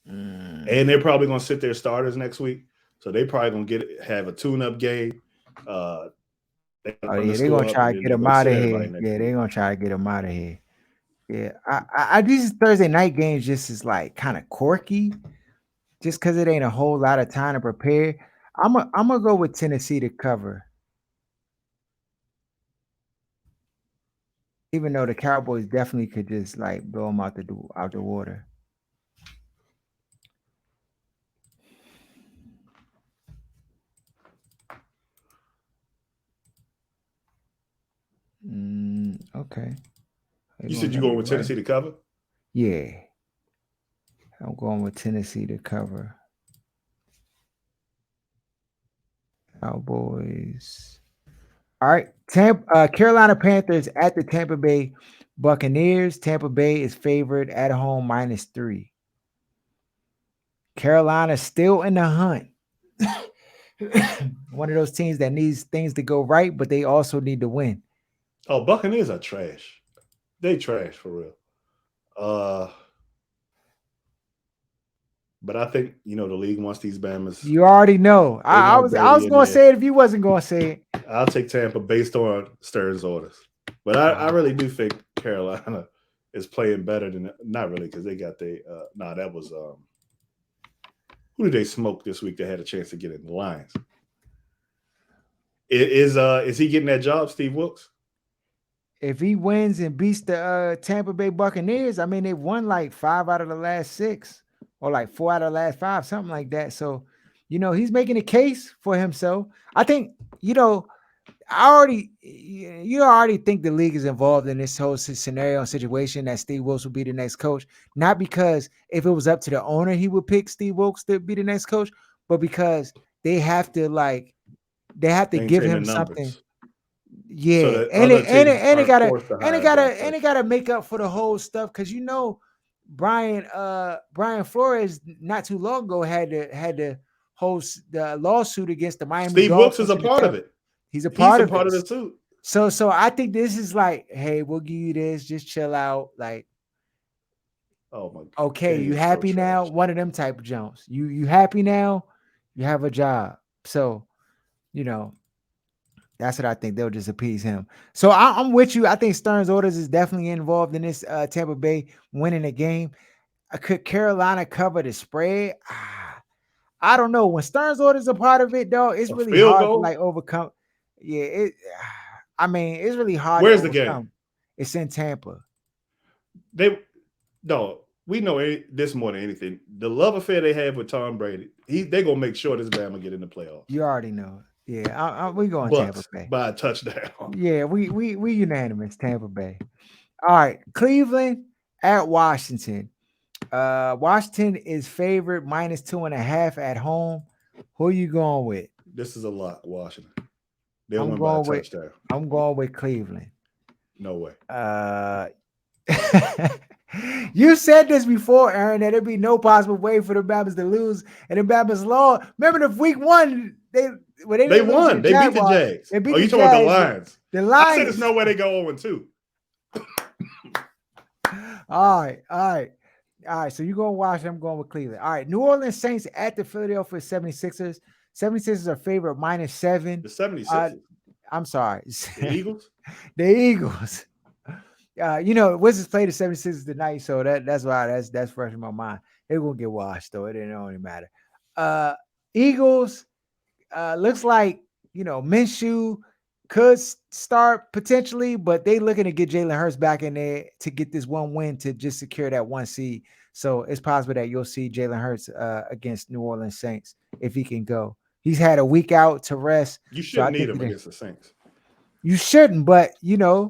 And they're probably gonna sit their starters next week, so they probably gonna have a tune-up game. They're gonna try to get them out of here. Yeah, they're gonna try to get them out of here. Yeah, I these Thursday night games just is like kind of quirky, just because it ain't a whole lot of time to prepare. I'm gonna go with Tennessee to cover. Even though the Cowboys definitely could just like blow them out the water. Okay. You said you're going with Tennessee to cover? Yeah. I'm going with Tennessee to cover. Cowboys. All right. Carolina Panthers at the Tampa Bay Buccaneers. Tampa Bay is favored at home -3. Carolina still in the hunt. One of those teams that needs things to go right, but they also need to win. Oh, Buccaneers are trash. They trash for real. But I think the league wants these Bamas. You already know. I was going to say it if you wasn't going to say it. I'll take Tampa based on Stern's orders. But I really do think Carolina is playing better than not really because they got that was who did they smoke this week that had a chance to get in the Lions? Is he getting that job, Steve Wilkes? If he wins and beats the Tampa Bay Buccaneers, I mean they've won like 5 out of the last 6 or like 4 out of the last 5, something like that. So, he's making a case for himself. I think, I already think the league is involved in this whole scenario and situation that Steve Wilkes will be the next coach. Not because if it was up to the owner, he would pick Steve Wilkes to be the next coach, but because they have to give him something. Yeah, so and it gotta make up for the whole stuff because Brian Flores not too long ago had to host the lawsuit against the Miami. Steve Wilkes is a part of it. He's a part of it too. So I think this is like, hey, we'll give you this, just chill out. Like, oh my God. Okay, you happy now? One of them type of jumps. You happy now? You have a job. So, that's what I think. They'll just appease him. So I'm with you. I think Stern's orders is definitely involved in this Tampa Bay winning the game. Could Carolina cover the spread? I don't know. When Stearns orders a part of it, though, it's A really field hard to goal? like overcome. Yeah, I mean, it's really hard to Where's the game? overcome. It's in Tampa. They no, we know this more than anything. The love affair they have with Tom Brady, they gonna make sure this Bama get in the playoffs. You already know. Yeah, we going Tampa But Bay. by a touchdown. Yeah, we unanimous Tampa Bay. All right, Cleveland at Washington. Washington is favored -2.5 at home. Who you going with? This is a lot, Washington. They'll I'm win by a going with touchdown. I'm going with Cleveland. No way. You said this before, Aaron, that there'd be no possible way for the Bama's to lose, and the Bama's lost. Remember the week one, they won. They beat the Jags. They beat you the talking Jags. about the Lions? The Lions. I said there's no way they go 0-2. All right. So you're going to Washington. I'm going with Cleveland. All right. New Orleans Saints at the Philadelphia 76ers. 76ers are favorite -7. The 76ers? I'm sorry. The Eagles? The Eagles. Wizards played the 76ers tonight, so that's why that's fresh in my mind. They're going to get washed, though. It didn't only matter. Eagles, looks like, Minshew could start potentially, but they looking to get Jalen Hurts back in there to get this one win to just secure that 1 seed. So it's possible that you'll see Jalen Hurts against New Orleans Saints if he can go. He's had a week out to rest. You shouldn't need him against the Saints. You shouldn't, but yeah,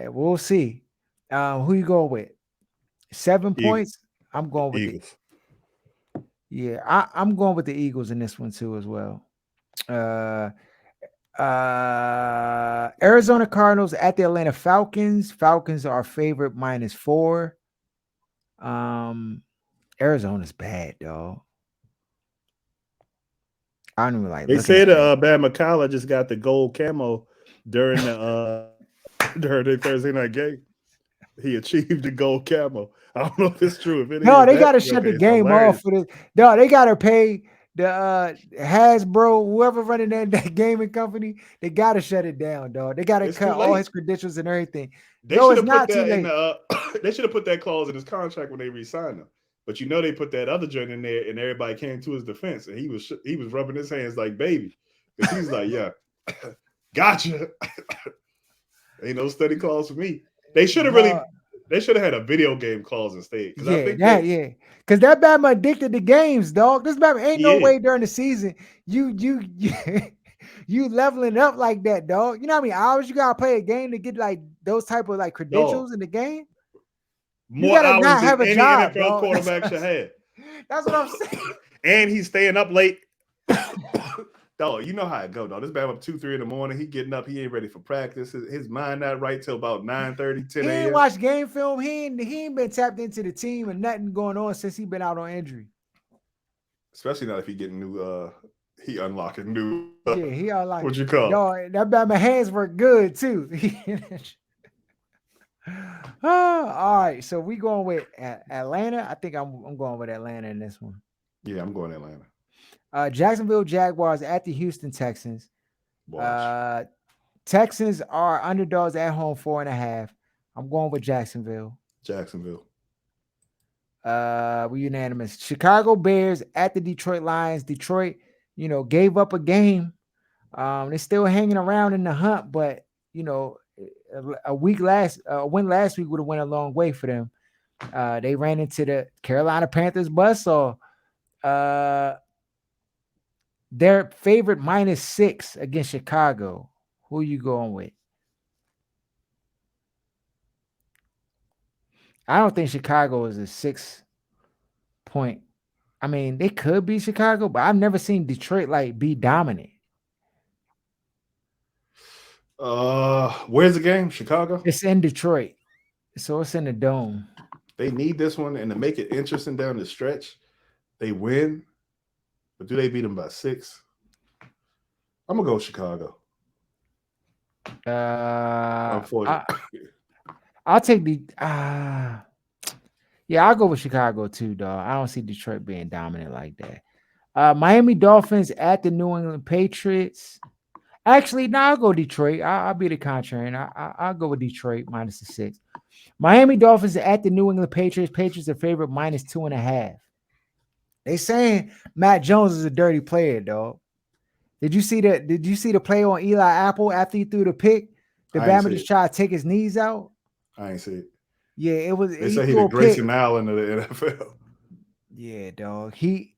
we'll see. Who you going with? 7 points? I'm going with Eagles. Yeah, I'm going with the Eagles in this one too as well. Arizona Cardinals at the Atlanta Falcons. Falcons are favorite -4. Arizona's bad, dog. I don't even like. They said Bama College just got the gold camo during the Thursday night game. He achieved the gold camo. I don't know if it's true. If it no, they got to shut the game off for this. No, they got to pay the Hasbro, whoever running that gaming company. They got to shut it down, dog. They got to cut all his credentials and everything. It's not too late. They should have put that clause in his contract when they re-signed him. But they put that other joint in there, and everybody came to his defense, and he was rubbing his hands like baby, because he's like, yeah, gotcha. Ain't no study clause for me. They should have had a video game clause instead. Because that Bama addicted to games, dog. This Bama ain't no way during the season you leveling up like that, dog. You know how many hours you gotta play a game to get like those type of like credentials in the game? More hours than have any job, NFL dog. Quarterback should have. That's what I'm saying. And he's staying up late. Dog, you know how it go, dog. This Bama up 2-3 in the morning. He getting up. He ain't ready for practice. His mind not right till about 9:30, 10 a.m. He ain't watched game film. He ain't been tapped into the team and nothing going on since he been out on injury. Especially not if he getting new. He unlocking new. He unlocking. What you call? Dog, that Bama hands work good too. All right, so we going with Atlanta. I think I'm going with Atlanta in this one. Yeah, I'm going Atlanta. Jacksonville Jaguars at the Houston Texans. Texans are underdogs at home 4.5. I'm going with Jacksonville. We unanimous. Chicago Bears at the Detroit Lions. Detroit, gave up a game. They're still hanging around in the hunt, but a win last week would have went a long way for them. They ran into the Carolina Panthers bus, so they're favorite -6 against Chicago. Who are you going with? I don't think Chicago is a 6-point. I mean, they could be Chicago, but I've never seen Detroit be dominant. Where's the game? Chicago? It's in Detroit, so it's in the Dome. They need this one, and to make it interesting down the stretch, they win. But do they beat them by 6? I'm gonna go Chicago. I'll take the. I'll go with Chicago too, dog. I don't see Detroit being dominant like that. Miami Dolphins at the New England Patriots. Actually, no, I'll go Detroit. I'll be the contrarian. I'll go with Detroit minus the 6. Miami Dolphins are at the New England Patriots. Patriots are favorite minus 2.5. They saying Matt Jones is a dirty player, dog. Did you see the play on Eli Apple after he threw the pick? The I ain't Bama see just it. tried to take his knees out. I ain't see it. Yeah, it was They he say he threw the a pick. Grayson Allen of the NFL. Yeah, dog. He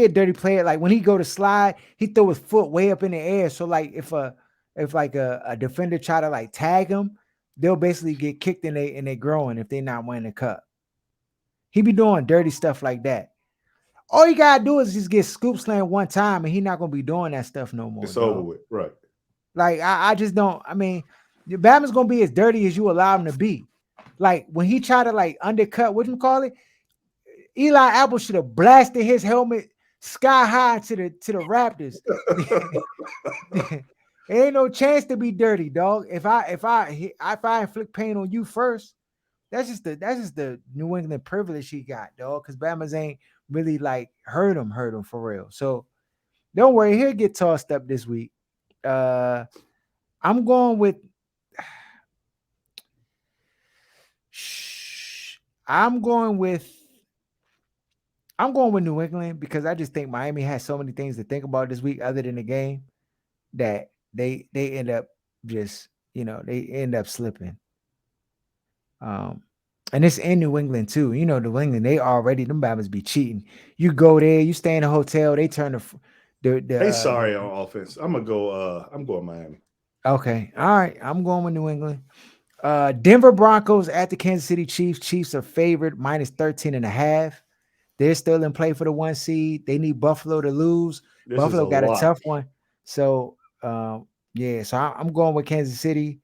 a dirty player. Like when he go to slide, he throw his foot way up in the air. So like if like a defender try to like tag him, they'll basically get kicked in they growing if they not winning the cup. He be doing dirty stuff like that. All you gotta do is just get scoop slam one time, and he not gonna be doing that stuff no more, It's over dog. with. Right. Like I just don't. I mean, the Bama's gonna be as dirty as you allow him to be. Like when he tried to like undercut, what you call it? Eli Apple should have blasted his helmet sky high to the Raptors. Ain't no chance to be dirty, dog. If I inflict pain on you first, that's just the New England privilege he got, dog. Because Bama's ain't really like hurt him for real. So don't worry, he'll get tossed up this week. Uh, I'm going with. I'm going with. I'm going with New England because I just think Miami has so many things to think about this week other than the game that they end up just they end up slipping. Um, and it's in New England too. New England they already them Bama's be cheating. You go there, you stay in a hotel, they turn They sorry on offense. I'm gonna go. I'm going Miami. okay. All right, I'm going with New England. Denver Broncos at the Kansas City Chiefs. Chiefs are favored minus 13.5. They're still in play for the 1 seed. They need Buffalo to lose. This is Buffalo a got a lot. tough one. So, yeah, so I'm going with Kansas City.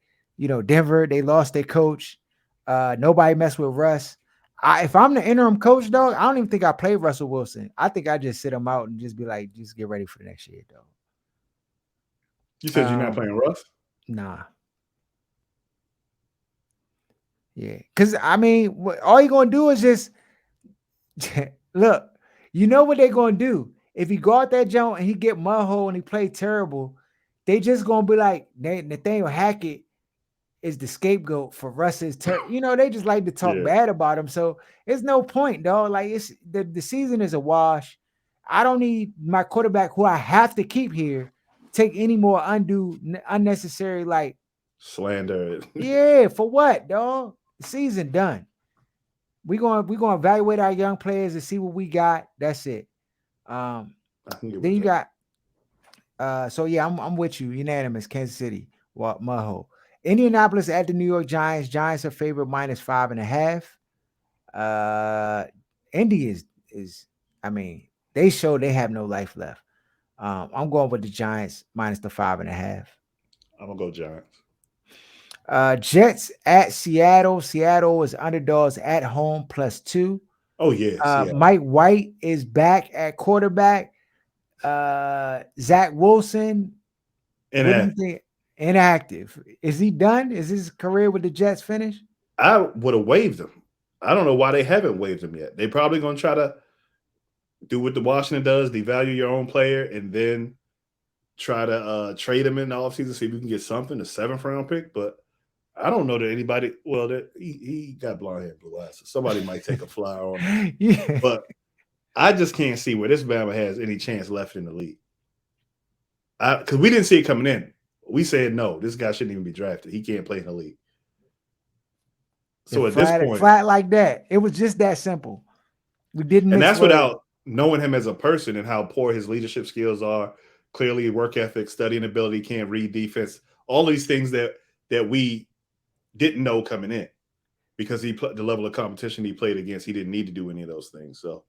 Denver, they lost their coach. Nobody messed with Russ. If I'm the interim coach, dog, I don't even think I play Russell Wilson. I think I just sit him out and just be like, just get ready for the next year, dog. You said you're not playing Russ? Nah. Yeah. Because, I mean, all you're going to do is just look, you know what they're going to do. If he go out that joint and he get mudhole and he play terrible, they just going to be like, Nathaniel Hackett is the scapegoat for Russ's they just like to talk bad about him. So it's no point, dog. Like it's the season is a wash. I don't need my quarterback who I have to keep here take any more unnecessary like slander. Yeah, for what, dog? The season done. We're gonna evaluate our young players and see what we got. That's it. Then you got so yeah, I'm with you. Unanimous, Kansas City. Mudhole. Indianapolis at the New York Giants. Giants are favored minus 5.5. Indy is I mean, they show they have no life left. I'm going with the Giants minus the 5.5. I'm gonna go Giants. Jets at Seattle. Seattle is underdogs at home +2. Oh yeah. Mike White is back at quarterback. Zach Wilson. What do you think? Inactive. Is he done? Is his career with the Jets finished? I would have waived him. I don't know why they haven't waived him yet. They probably gonna try to do what the Washington does, devalue your own player, and then try to trade him in the offseason, see if we can get something, a 7th round pick. But I don't know that anybody. Well, he got blonde hair, blue eyes. So somebody might take a flyer on him. Yeah. But I just can't see where this Bama has any chance left in the league. Because we didn't see it coming in. We said no, this guy shouldn't even be drafted. He can't play in the league. So at this point, flat like that, it was just that simple. We didn't, and that's without knowing him as a person and how poor his leadership skills are. Clearly, work ethic, studying ability, can't read defense. All these things that we didn't know coming in, because the level of competition he played against, he didn't need to do any of those things. So,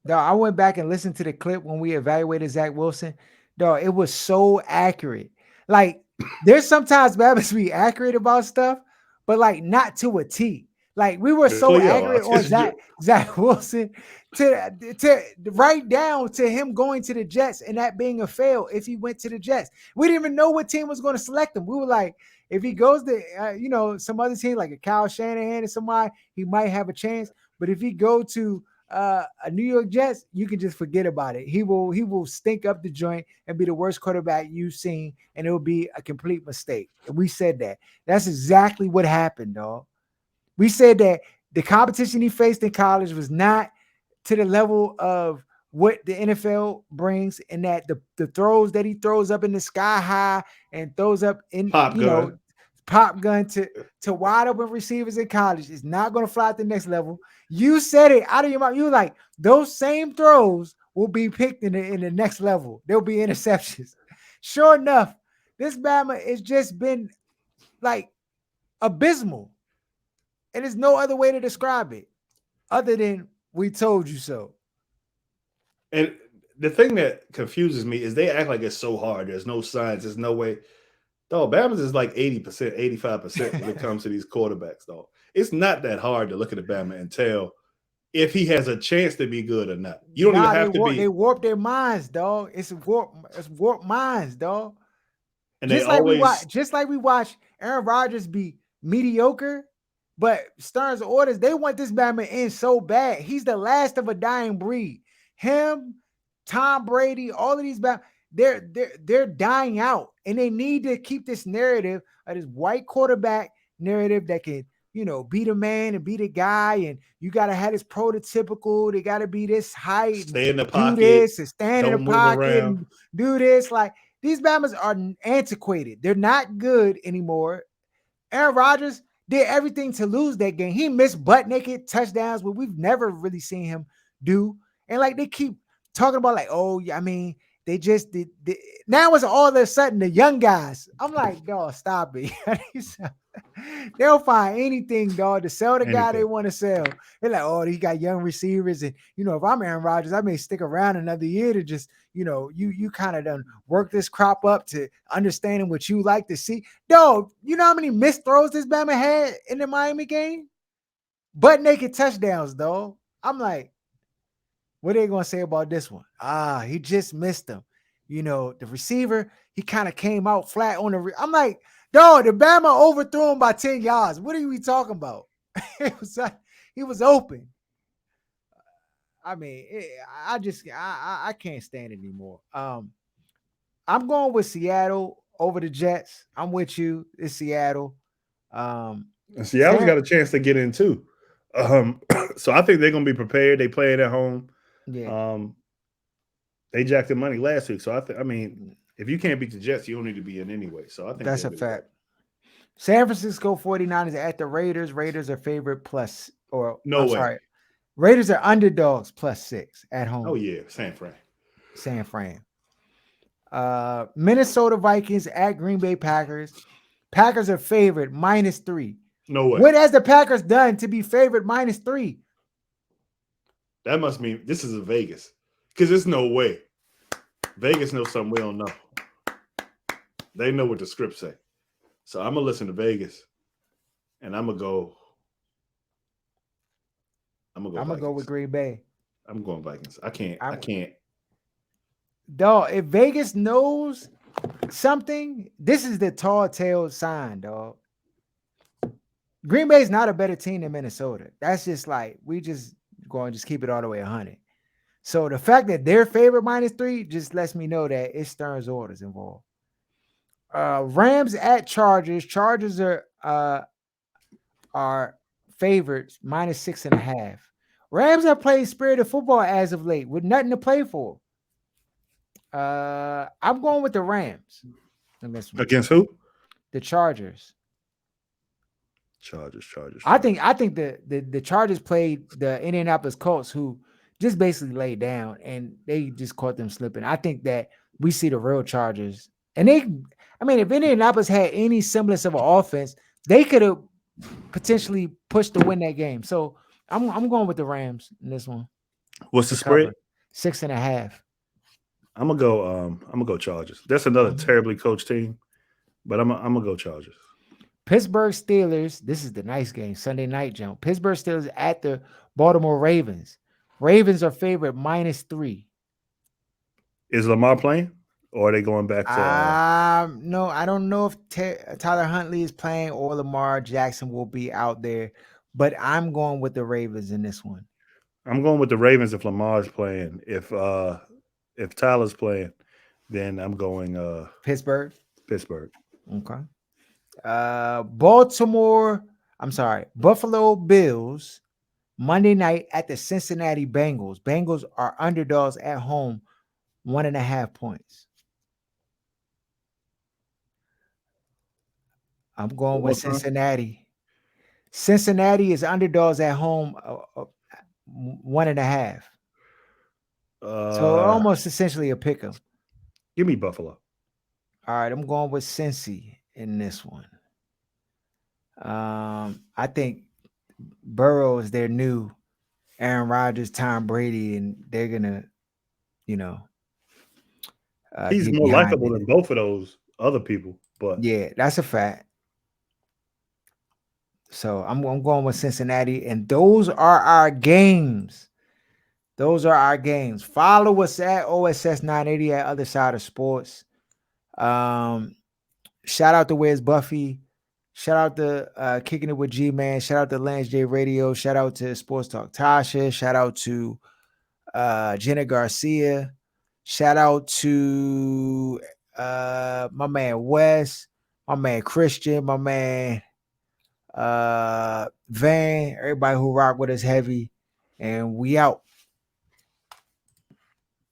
I went back and listened to the clip when we evaluated Zach Wilson. Dog, it was so accurate. Like, there's sometimes Babbitt's be accurate about stuff, but like not to a T. Like we were so accurate on Zach Wilson to right down to him going to the Jets and that being a fail if he went to the Jets. We didn't even know what team was going to select him. We were like, if he goes to some other team like a Kyle Shanahan or somebody, he might have a chance. But if he go to a New York Jets, you can just forget about it. He will stink up the joint and be the worst quarterback you've seen, and it will be a complete mistake. And we said that. That's exactly what happened, dog. We said that the competition he faced in college was not to the level of what the NFL brings, and that the throws that he throws up in the sky high and throws up in, Pop gun. pop gun to wide open receivers in college is not going to fly at the next level. You said it out of your mouth. You were like, those same throws will be picked in the next level. There'll be interceptions. Sure enough, this Bama has just been like abysmal. And there's no other way to describe it other than we told you so. And the thing that confuses me is they act like it's so hard. There's no science. There's no way. Dog, Bama's is like 80%, 85% when it comes to these quarterbacks, dog. It's not that hard to look at a Bama and tell if he has a chance to be good or not. You don't even have to be. They warp their minds, dog. It's warp minds, dog. And Just like we watch Aaron Rodgers be mediocre, but Stearns orders, they want this Bama in so bad. He's the last of a dying breed. Him, Tom Brady, all of these Bama, they're dying out, and they need to keep this narrative of this white quarterback narrative that can, be the man and be the guy, and you got to have this prototypical. They got to be this height, stay in the pocket, do this, and stand in the pocket, around. and do this. Like, these Bamas are antiquated. They're not good anymore. Aaron Rodgers did everything to lose that game. He missed butt naked touchdowns, but we've never really seen him do. And like, they keep talking about like, oh, yeah, I mean, they just did. Now it's all of a sudden the young guys. I'm like, dog, stop it. They'll find anything, dog, to sell the guy they want to sell. They're like, oh, he got young receivers. And, if I'm Aaron Rodgers, I may stick around another year to just, you kind of done work this crop up to understanding what you like to see. Dog, you know how many missed throws this Bama had in the Miami game? Butt naked touchdowns, dog. I'm like, what are they going to say about this one? He just missed them. The receiver, he kind of came out flat on the. I'm like, dog, the Bama overthrew him by 10 yards. What are we talking about? He was open. I mean, I can't stand it anymore. I'm going with Seattle over the Jets. I'm with you. It's Seattle. Seattle's got a chance to get in too. So I think they're going to be prepared. They play it at home. Yeah. They jacked the money last week. So I mean, if you can't beat the Jets, you don't need to be in anyway. So I think that's a fact. San Francisco 49ers at the Raiders. Raiders are favorite plus, or no way. Sorry. Raiders are underdogs +6 at home. Oh yeah, San Fran. Minnesota Vikings at Green Bay Packers. Packers are favored -3. No way. What has the Packers done to be favored -3? That must mean this is a Vegas, because there's no way. Vegas knows something we don't know. They know what the script say. So I'm gonna listen to Vegas, and I'm gonna go. I'm gonna go with Green Bay. I'm going Vikings. I can't. Dog, if Vegas knows something, this is the tall tale sign, dog. Green Bay is not a better team than Minnesota. That's just like, we just going to just keep it all the way 100. So the fact that they're favored -3 just lets me know that it's Stearns' orders involved. Rams at Chargers. Chargers are favorites -6.5. Rams have played spirited football as of late with nothing to play for. I'm going with the Rams. Against who? The Chargers. Chargers. I think the Chargers played the Indianapolis Colts, who just basically laid down, and they just caught them slipping. I think that we see the real Chargers. And if Indianapolis had any semblance of an offense, they could have potentially pushed to win that game. So I'm going with the Rams in this one. What's the spread? 6.5. I'm gonna go Chargers. That's another terribly coached team, but I'm gonna go Chargers. Pittsburgh Steelers. This is the nice game, Sunday night jump. Pittsburgh Steelers at the Baltimore Ravens. Ravens are favored -3. Is Lamar playing, or are they going back to? No, I don't know if Tyler Huntley is playing or Lamar Jackson will be out there, but I'm going with the Ravens in this one. I'm going with the Ravens if Lamar's playing. If Tyler's playing, then I'm going Pittsburgh. Pittsburgh. Okay. Baltimore. I'm sorry. Buffalo Bills Monday night at the Cincinnati Bengals. Bengals are underdogs at home, 1.5 points. I'm going One with more time. Cincinnati. Cincinnati is underdogs at home, 1.5. So Uh, almost essentially a pick 'em. Give me Buffalo. All right, I'm going with Cincy in this one. I think Burrow is their new Aaron Rodgers, Tom Brady, and they're gonna, you know, He's get more behind likable it. than both of those other people, but Yeah, that's a fact. So I'm going with Cincinnati, and those are our games. Those are our games. Follow us at OSS 980 at Other Side of Sports. Shout out to Where's Buffy. Shout out to Kicking It with G Man. Shout out to Lance J Radio. Shout out to Sports Talk Tasha. Shout out to Jenna Garcia. Shout out to my man Wes, my man Christian, my man Van, everybody who rock with us heavy. And we out.